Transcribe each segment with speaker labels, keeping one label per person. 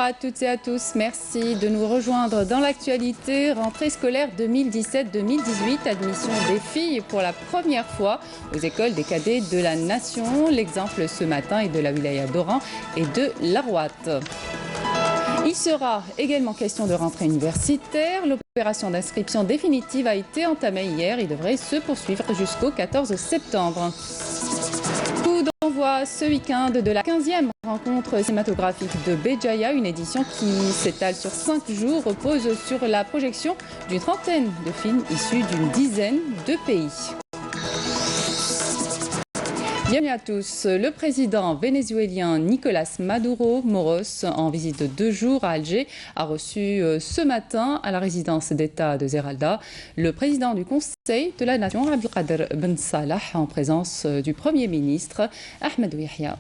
Speaker 1: à toutes et à tous. Merci de nous rejoindre dans l'actualité. Rentrée scolaire 2017-2018, admission des filles pour la première fois aux écoles des cadets de la nation. L'exemple ce matin est de la wilaya d'Oran et de l'Arwat. Il sera également question de rentrée universitaire. L'opération d'inscription définitive a été entamée hier et devrait se poursuivre jusqu'au 14 septembre. Coup d'envoi ce week-end de la 15e rencontre cinématographique de Béjaïa, une édition qui s'étale sur 5 jours, repose sur la projection d'une trentaine de films issus d'une dizaine de pays. Bienvenue à tous. Le président vénézuélien Nicolás Maduro Moros, en visite de 2 jours à Alger, a reçu ce matin à la résidence d'État de Zeralda le président du Conseil de la Nation, Abdelkader Ben Salah, en présence du Premier ministre Ahmed Yahya.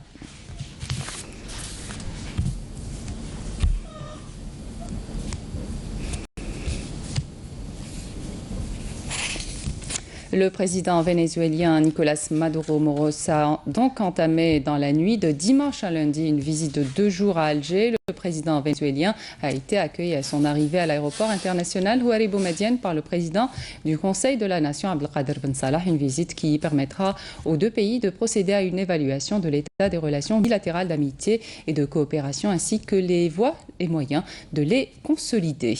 Speaker 1: Le président vénézuélien Nicolás Maduro Moros a donc entamé dans la nuit de dimanche à lundi une visite de 2 jours à Alger. Le président vénézuélien a été accueilli à son arrivée à l'aéroport international Houari Boumedienne par le président du Conseil de la Nation Abdelkader Ben Salah, une visite qui permettra aux 2 pays de procéder à une évaluation de l'état des relations bilatérales d'amitié et de coopération ainsi que les voies et moyens de les consolider.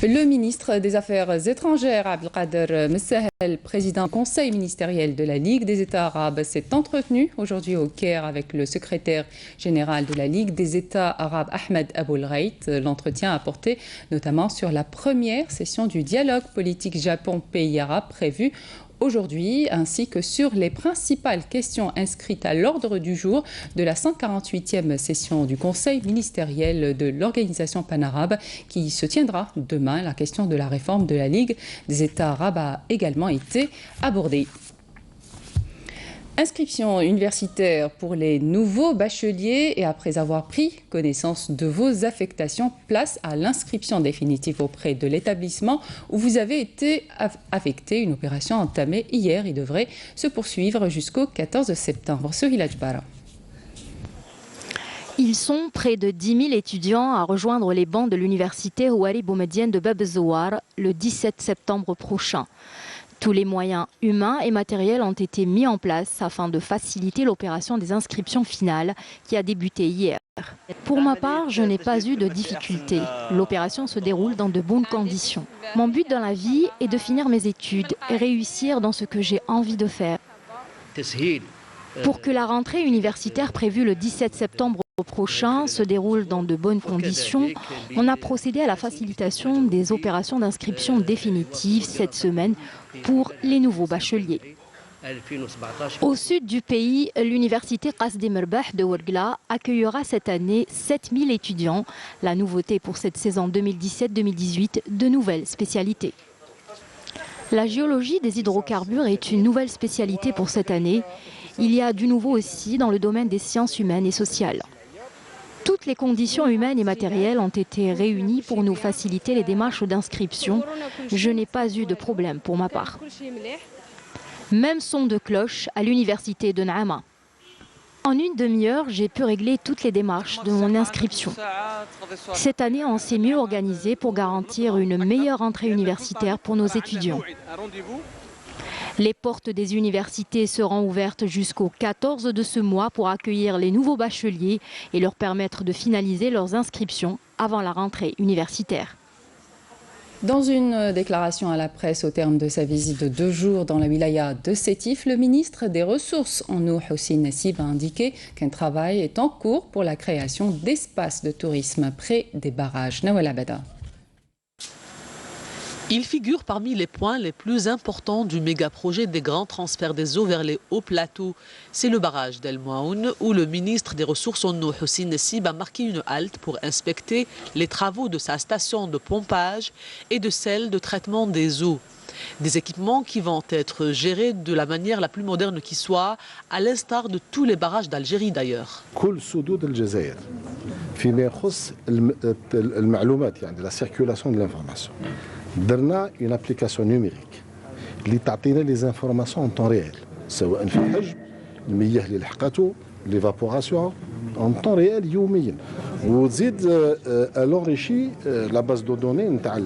Speaker 1: Le ministre des Affaires étrangères, Abdelkader Messahel, président du Conseil ministériel de la Ligue des États arabes, s'est entretenu aujourd'hui au Caire avec le secrétaire général de la Ligue des États arabes, Ahmed Aboulghait. L'entretien a porté notamment sur la première session du dialogue politique Japon-Pays arabes prévue aujourd'hui, ainsi que sur les principales questions inscrites à l'ordre du jour de la 148e session du Conseil ministériel de l'Organisation panarabe qui se tiendra demain. La question de la réforme de la Ligue des États arabes a également été abordée. Inscription universitaire pour les nouveaux bacheliers et après avoir pris connaissance de vos affectations, place à l'inscription définitive auprès de l'établissement où vous avez été affecté. Une opération entamée hier et devrait se poursuivre jusqu'au 14 septembre. Ce village Bara.
Speaker 2: Ils sont près de 10 000 étudiants à rejoindre les bancs de l'université Houari Boumedienne de Bab el-Zouar le 17 septembre prochain. Tous les moyens humains et matériels ont été mis en place afin de faciliter l'opération des inscriptions finales qui a débuté hier. Pour ma part, je n'ai pas eu de difficultés. L'opération se déroule dans de bonnes conditions. Mon but dans la vie est de finir mes études et réussir dans ce que j'ai envie de faire. Pour que la rentrée universitaire prévue le 17 septembre prochain se déroule dans de bonnes conditions, on a procédé à la facilitation des opérations d'inscription définitive cette semaine pour les nouveaux bacheliers. Au sud du pays, l'université Qasdi Merbah de Ouargla accueillera cette année 7000 étudiants. La nouveauté pour cette saison 2017-2018, de nouvelles spécialités. La géologie des hydrocarbures est une nouvelle spécialité pour cette année. Il y a du nouveau aussi dans le domaine des sciences humaines et sociales. Toutes les conditions humaines et matérielles ont été réunies pour nous faciliter les démarches d'inscription. Je n'ai pas eu de problème pour ma part. Même son de cloche à l'université de Naama. En une demi-heure, j'ai pu régler toutes les démarches de mon inscription. Cette année, on s'est mieux organisé pour garantir une meilleure entrée universitaire pour nos étudiants. Les portes des universités seront ouvertes jusqu'au 14 de ce mois pour accueillir les nouveaux bacheliers et leur permettre de finaliser leurs inscriptions avant la rentrée universitaire.
Speaker 1: Dans une déclaration à la presse au terme de sa visite de 2 jours dans la wilaya de Sétif, le ministre des Ressources en eau, Hossein Nassib, a indiqué qu'un travail est en cours pour la création d'espaces de tourisme près des barrages. Nawal Abada.
Speaker 3: Il figure parmi les points les plus importants du méga-projet des grands transferts des eaux vers les hauts plateaux. C'est le barrage d'El Moaoun où le ministre des Ressources en eau, Hossein Nassib, a marqué une halte pour inspecter les travaux de sa station de pompage et de celle de traitement des eaux. Des équipements qui vont être gérés de la manière la plus moderne qui soit, à l'instar de tous les barrages d'Algérie d'ailleurs.
Speaker 4: La circulation de l'information. درنا une application numérique اللي تعطينا les informations en temps réel سواء في الحجم المياه اللي لحقته l'évaporation en temps réel يوميا وتزيد الونريشي لا باز دو دوني نتاع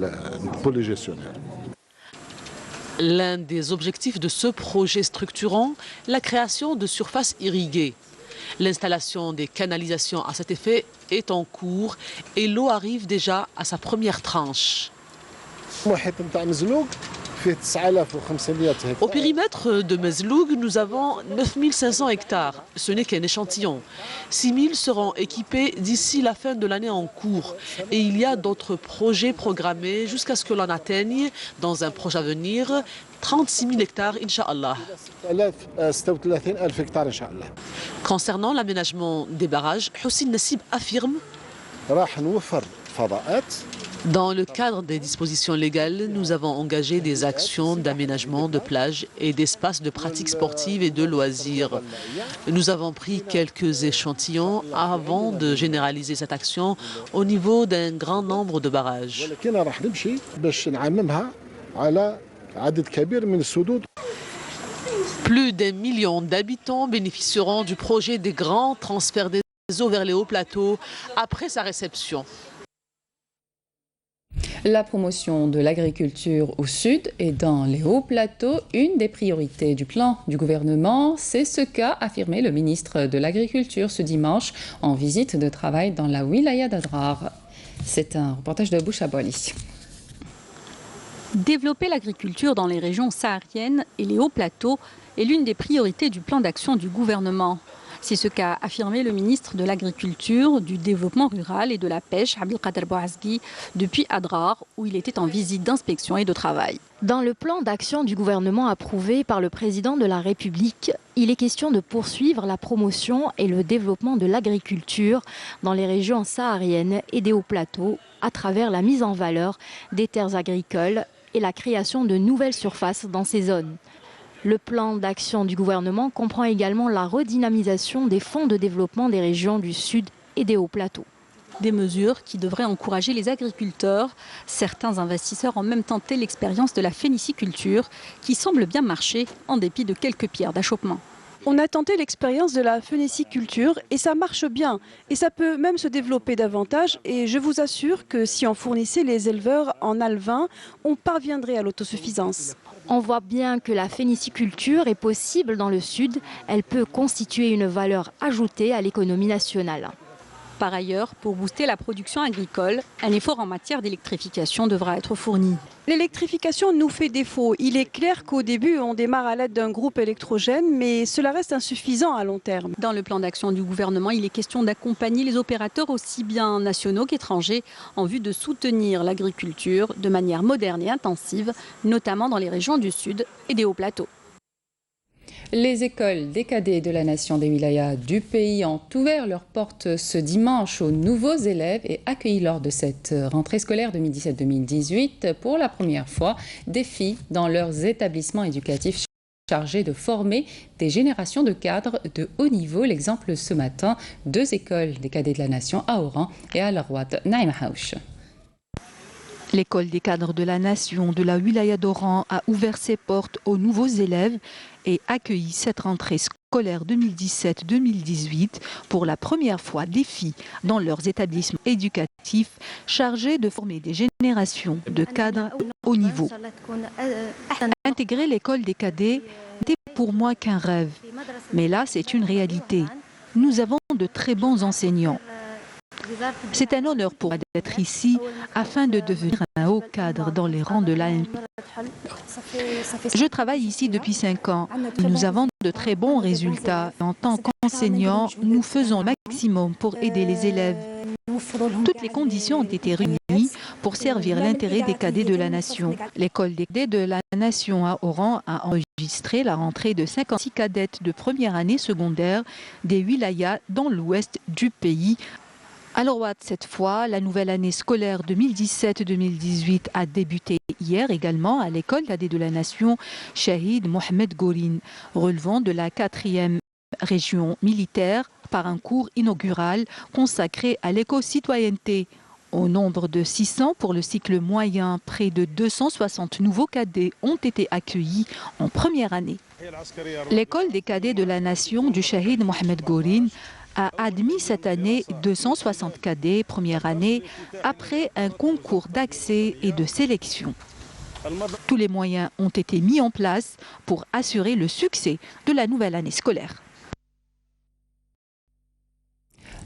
Speaker 4: pour les gestionnaires.
Speaker 3: L'un des objectifs de ce projet structurant, la création de surfaces irriguées. L'installation des canalisations à cet effet est en cours et l'eau arrive déjà à sa première tranche. Au périmètre de Mezloug, nous avons 9500 hectares. Ce n'est qu'un échantillon. 6000 seront équipés d'ici la fin de l'année en cours. Et il y a d'autres projets programmés jusqu'à ce que l'on atteigne, dans un proche à venir, 36 000 hectares, Inch'Allah. Concernant l'aménagement des barrages, Houssine Nassib affirme: dans le cadre des dispositions légales, nous avons engagé des actions d'aménagement de plages et d'espaces de pratiques sportives et de loisirs. Nous avons pris quelques échantillons avant de généraliser cette action au niveau d'un grand nombre de barrages. Plus d'1 million d'habitants bénéficieront du projet des grands transferts des eaux vers les hauts plateaux après sa réception.
Speaker 1: La promotion de l'agriculture au sud et dans les hauts plateaux, une des priorités du plan du gouvernement. C'est ce qu'a affirmé le ministre de l'Agriculture ce dimanche en visite de travail dans la wilaya d'Adrar. C'est un reportage de Boucha Boli.
Speaker 5: Développer l'agriculture dans les régions sahariennes et les hauts plateaux est l'une des priorités du plan d'action du gouvernement. C'est ce qu'a affirmé le ministre de l'Agriculture, du Développement rural et de la Pêche, Abdelkader Bouazgui, depuis Adrar, où il était en visite d'inspection et de travail.
Speaker 2: Dans le plan d'action du gouvernement approuvé par le président de la République, il est question de poursuivre la promotion et le développement de l'agriculture dans les régions sahariennes et des hauts plateaux à travers la mise en valeur des terres agricoles et la création de nouvelles surfaces dans ces zones. Le plan d'action du gouvernement comprend également la redynamisation des fonds de développement des régions du sud et des hauts plateaux.
Speaker 5: Des mesures qui devraient encourager les agriculteurs. Certains investisseurs ont même tenté l'expérience de la phéniciculture qui semble bien marcher en dépit de quelques pierres d'achoppement.
Speaker 6: On a tenté l'expérience de la phéniciculture et ça marche bien. Et ça peut même se développer davantage. Et je vous assure que si on fournissait les éleveurs en alevin, on parviendrait à l'autosuffisance.
Speaker 2: On voit bien que la phéniciculture est possible dans le sud. Elle peut constituer une valeur ajoutée à l'économie nationale.
Speaker 5: Par ailleurs, pour booster la production agricole, un effort en matière d'électrification devra être fourni.
Speaker 6: L'électrification nous fait défaut. Il est clair qu'au début, on démarre à l'aide d'un groupe électrogène, mais cela reste insuffisant à long terme.
Speaker 5: Dans le plan d'action du gouvernement, il est question d'accompagner les opérateurs aussi bien nationaux qu'étrangers en vue de soutenir l'agriculture de manière moderne et intensive, notamment dans les régions du sud et des hauts plateaux.
Speaker 1: Les écoles des cadets de la nation des wilayas du pays ont ouvert leurs portes ce dimanche aux nouveaux élèves et accueilli lors de cette rentrée scolaire 2017-2018 pour la première fois des filles dans leurs établissements éducatifs chargés de former des générations de cadres de haut niveau. L'exemple ce matin, 2 écoles des cadets de la nation à Oran et à Larouat. Naïma Haouch.
Speaker 7: L'école des cadres de la nation de la wilaya d'Oran a ouvert ses portes aux nouveaux élèves et accueilli cette rentrée scolaire 2017-2018 pour la première fois des filles dans leurs établissements éducatifs chargés de former des générations de cadres haut niveau. Intégrer l'école des cadets n'était pour moi qu'un rêve, mais là c'est une réalité. Nous avons de très bons enseignants. C'est un honneur pour moi d'être ici afin de devenir un haut cadre dans les rangs de l'ANP. Je travaille ici depuis 5 ans. Nous avons de très bons résultats. En tant qu'enseignants, nous faisons le maximum pour aider les élèves. Toutes les conditions ont été réunies pour servir l'intérêt des cadets de la nation. L'école des cadets de la nation à Oran a enregistré la rentrée de 56 cadettes de première année secondaire des wilayas dans l'ouest du pays. À Larouat, cette fois, la nouvelle année scolaire 2017-2018 a débuté hier également à l'école cadet de la nation Shahid Mohamed Gourine, relevant de la 4e région militaire par un cours inaugural consacré à l'éco-citoyenneté. Au nombre de 600 pour le cycle moyen, près de 260 nouveaux cadets ont été accueillis en première année. L'école des cadets de la nation du Shahid Mohamed Gourine a admis cette année 260 cadets première année après un concours d'accès et de sélection. Tous les moyens ont été mis en place pour assurer le succès de la nouvelle année scolaire.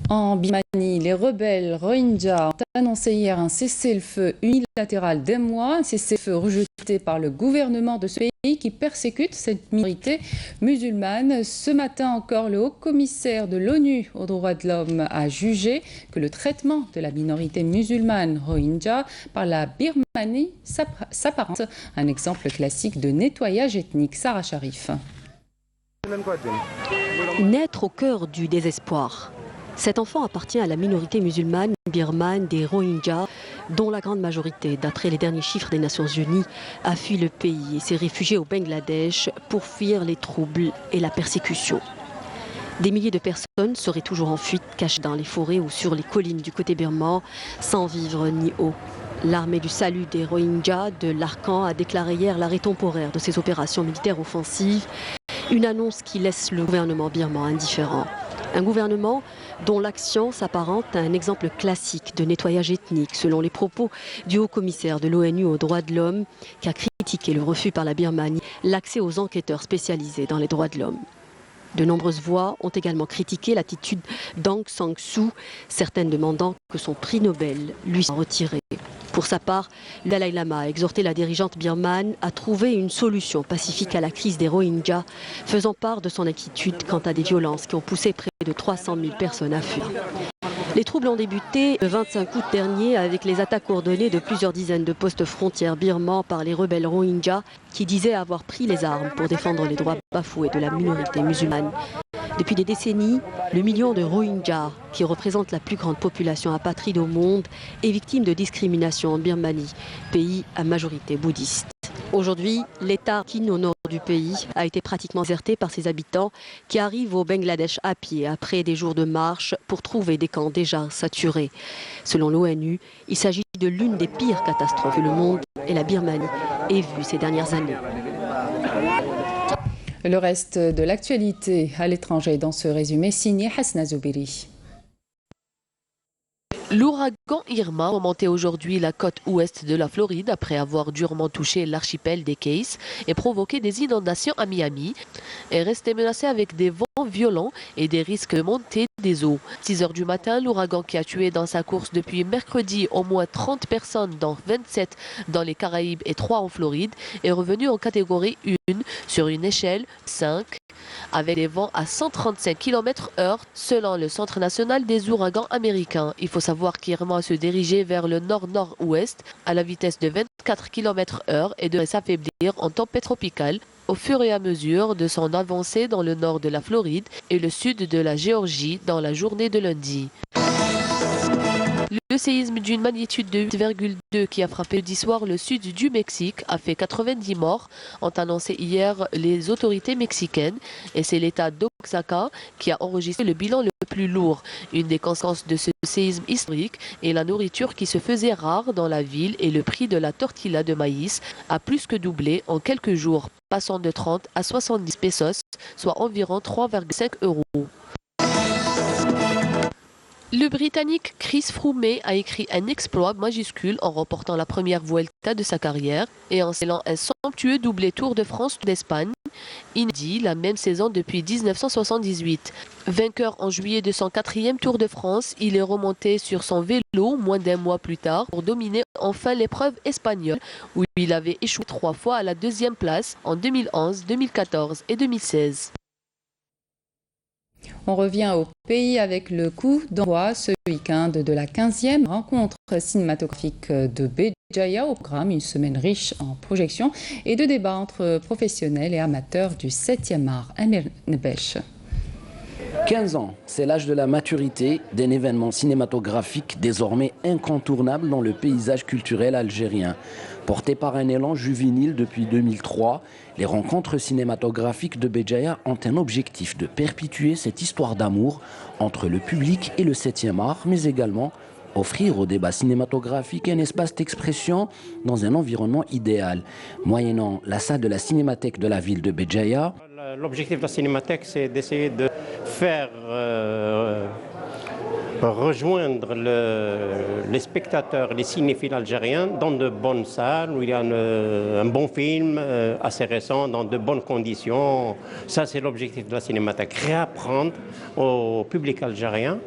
Speaker 1: En Birmanie, les rebelles Rohingyas ont annoncé hier un cessez-le-feu unilatéral d'un mois, un cessez-le-feu rejeté par le gouvernement de ce pays qui persécute cette minorité musulmane. Ce matin encore, le haut-commissaire de l'ONU aux droits de l'homme a jugé que le traitement de la minorité musulmane Rohingya par la Birmanie s'apparente à un exemple classique de nettoyage ethnique. Sarah Sharif.
Speaker 8: Naître au cœur du désespoir. Cet enfant appartient à la minorité musulmane birmane des Rohingyas, dont la grande majorité, d'après les derniers chiffres des Nations Unies, a fui le pays et s'est réfugié au Bangladesh pour fuir les troubles et la persécution. Des milliers de personnes seraient toujours en fuite, cachées dans les forêts ou sur les collines du côté birman, sans vivre ni eau. L'armée du salut des Rohingyas de l'Arcan a déclaré hier l'arrêt temporaire de ses opérations militaires offensives, une annonce qui laisse le gouvernement birman indifférent. Un gouvernement dont l'action s'apparente à un exemple classique de nettoyage ethnique, selon les propos du haut-commissaire de l'ONU aux droits de l'homme, qui a critiqué le refus par la Birmanie l'accès aux enquêteurs spécialisés dans les droits de l'homme. De nombreuses voix ont également critiqué l'attitude d'Aung San Suu, certaines demandant que son prix Nobel lui soit retiré. Pour sa part, le Dalai Lama a exhorté la dirigeante birmane à trouver une solution pacifique à la crise des Rohingyas, faisant part de son inquiétude quant à des violences qui ont poussé près de 300 000 personnes à fuir. Les troubles ont débuté le 25 août dernier avec les attaques coordonnées de plusieurs dizaines de postes frontières birmans par les rebelles Rohingyas qui disaient avoir pris les armes pour défendre les droits bafoués de la minorité musulmane. Depuis des décennies, le million de Rohingyas, qui représente la plus grande population apatride au monde, est victime de discrimination en Birmanie, pays à majorité bouddhiste. Aujourd'hui, l'État Rakhine au nord du pays a été pratiquement déserté par ses habitants qui arrivent au Bangladesh à pied après des jours de marche pour trouver des camps déjà saturés. Selon l'ONU, il s'agit de l'une des pires catastrophes que le monde et la Birmanie aient vues ces dernières années.
Speaker 1: Le reste de l'actualité à l'étranger dans ce résumé signé Hasna Zoubiri.
Speaker 9: L'ouragan Irma a remonté aujourd'hui la côte ouest de la Floride après avoir durement touché l'archipel des Keys et provoqué des inondations à Miami. Est resté menacé avec des vents violents et des risques de montée des eaux. 6 heures du matin, l'ouragan qui a tué dans sa course depuis mercredi au moins 30 personnes, dont 27 dans les Caraïbes et 3 en Floride, est revenu en catégorie 1 sur une échelle 5 avec des vents à 135 km/h selon le Centre national des ouragans américains. Il faut savoir qu'Irma se dirigeait vers le nord-nord-ouest à la vitesse de 24 km/h et devrait s'affaiblir en tempête tropicale au fur et à mesure de son avancée dans le nord de la Floride et le sud de la Géorgie dans la journée de lundi. Le séisme d'une magnitude de 8,2 qui a frappé jeudi soir le sud du Mexique a fait 90 morts, ont annoncé hier les autorités mexicaines. Et c'est l'État d'Oaxaca qui a enregistré le bilan le plus lourd. Une des conséquences de ce séisme historique est la nourriture qui se faisait rare dans la ville et le prix de la tortilla de maïs a plus que doublé en quelques jours, passant de 30 à 70 pesos, soit environ 3,5 €. Le Britannique Chris Froome a écrit un exploit majuscule en remportant la première Vuelta de sa carrière et en scellant un somptueux doublé Tour de France d'Espagne, inédit la même saison depuis 1978. Vainqueur en juillet de son 4e Tour de France, il est remonté sur son vélo moins d'un mois plus tard pour dominer enfin l'épreuve espagnole où il avait échoué 3 fois à la 2e place en 2011, 2014 et 2016.
Speaker 1: On revient au pays avec le coup d'envoi ce week-end de la 15e rencontre cinématographique de Béjaïa. Au programme, une semaine riche en projections et de débats entre professionnels et amateurs du 7e art. Amir Nebesh.
Speaker 10: 15 ans, c'est l'âge de la maturité d'un événement cinématographique désormais incontournable dans le paysage culturel algérien. Porté par un élan juvénile depuis 2003, les rencontres cinématographiques de Béjaïa ont un objectif de perpétuer cette histoire d'amour entre le public et le 7e art, mais également offrir au débat cinématographique un espace d'expression dans un environnement idéal. Moyennant la salle de la Cinémathèque de la ville de Béjaïa,
Speaker 11: L'objectif de la Cinémathèque, c'est d'essayer de faire rejoindre les spectateurs, les cinéphiles algériens dans de bonnes salles où il y a un bon film assez récent, dans de bonnes conditions. Ça, c'est l'objectif de la Cinémathèque. Réapprendre au public algérien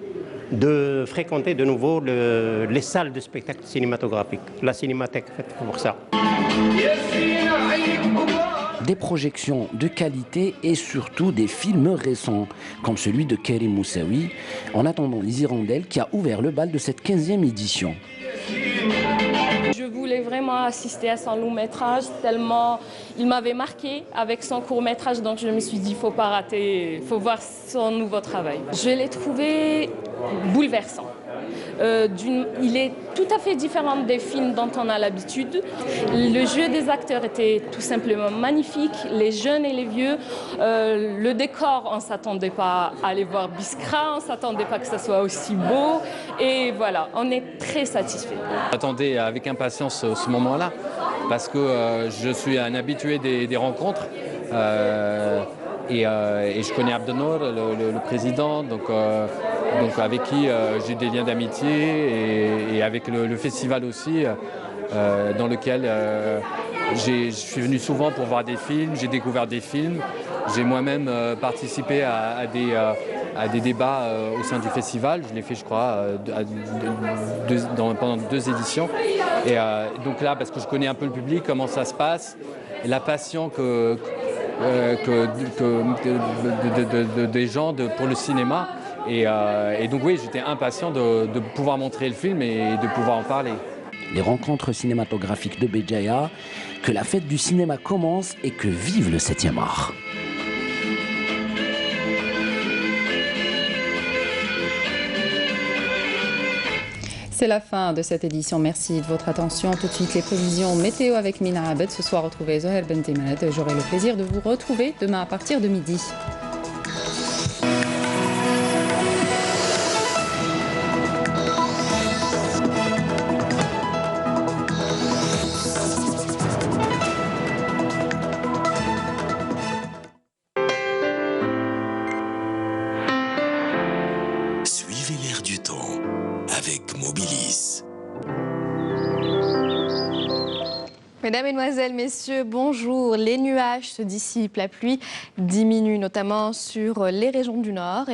Speaker 11: de fréquenter de nouveau les salles de spectacle cinématographique. La Cinémathèque est faite pour ça.
Speaker 10: Des projections de qualité et surtout des films récents, comme celui de Karim Moussaoui, en attendant les Hirondelles qui a ouvert le bal de cette 15e édition.
Speaker 12: Je voulais vraiment assister à son long métrage, tellement il m'avait marqué avec son court métrage, donc je me suis dit, il ne faut pas rater, il faut voir son nouveau travail. Je l'ai trouvé bouleversant. Il est tout à fait différent des films dont on a l'habitude. Le jeu des acteurs était tout simplement magnifique, les jeunes et les vieux. Le décor, on ne s'attendait pas à aller voir Biskra, on ne s'attendait pas que ça soit aussi beau. Et voilà, on est très satisfait.
Speaker 13: J'attendais avec impatience ce moment-là, parce que je suis un habitué des rencontres. Et je connais Abdelnour, le président, donc avec qui j'ai des liens d'amitié et avec le festival aussi, dans lequel je suis venu souvent pour voir des films, j'ai découvert des films, j'ai moi-même participé à des débats au sein du festival, je l'ai fait je crois pendant 2 éditions, et donc là parce que je connais un peu le public, comment ça se passe, et la passion des gens pour le cinéma. Et donc oui, j'étais impatient de pouvoir montrer le film et de pouvoir en parler.
Speaker 10: Les rencontres cinématographiques de Béjaïa, que la fête du cinéma commence et que vive le 7e art.
Speaker 1: C'est la fin de cette édition. Merci de votre attention. Tout de suite, les prévisions météo avec Mina Abed. Ce soir, retrouvez Zoher Bentemed. J'aurai le plaisir de vous retrouver demain à partir de midi.
Speaker 14: Suivez l'air du temps avec Mobilis.
Speaker 15: Mesdames, Mesdemoiselles, Messieurs, bonjour. Les nuages se dissipent, la pluie diminue notamment sur les régions du Nord.